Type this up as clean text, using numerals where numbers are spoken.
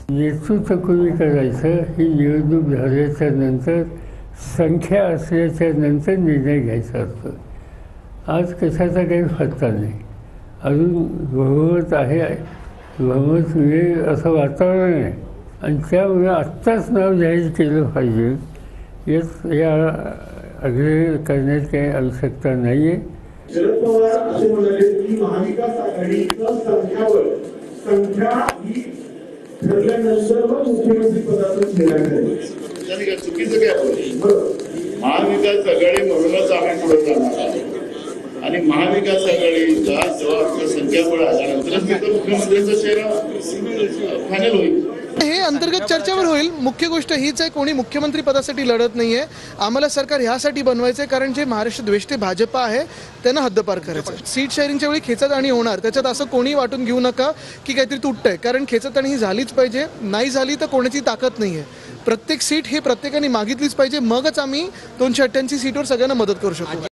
नेतृत्व कोणी करायचं ही निवडणूक झाल्याच्या नंतर संख्या असल्याच्या नंतर निर्णय घ्यायचा असतो. आज कशाचा काही पत्ता नाही. अजून बहुमत आहे, बहुमत मिळेल असं वातावरण आहे आणि त्यामुळे आत्ताच नाव जाहीर केलं पाहिजे या आग्रह करण्याची काही आवश्यकता नाही आहे. शरद पवार असे म्हणाले की महाविकास आघाडीच्या संख्या ही ठरल्यानंतर मग मुख्यमंत्री पदाचा निर्णय करेल. चुकीचं काय महाविकास आघाडी म्हणूनच आम्ही पुढे जाणार आहोत आणि महाविकास आघाडीचा जेव्हा आपल्या संख्याबळ आल्यानंतरच तिथं मुख्यमंत्र्यांचा चेहरा फायनल होईल. हे अंतर्गत चर्चेवर होईल. मुख्य गोष्ट हीच आहे, कोणी मुख्यमंत्री पदासाठी लढत नाहीये. आम्हाला सरकार ह्यासाठी बनवायचंय कारण जे महाराष्ट्र द्वेष्टे भाजपा आहे त्यांना हद्दपार करायचं. सीट शेअरिंगच्या वेळी खेचाताणी होणार, त्याच्यात असं कोणी वाटून घेऊ नका की काहीतरी तुटतंय, कारण खेचाताणी ही झालीच पाहिजे. नाही झाली तर कोणाची ताकद नाहीये. प्रत्येक सीट हे प्रत्येकाने मागितलीच पाहिजे, मगच आम्ही 288 सीटवर सगळ्यांना मदत करू शकतो.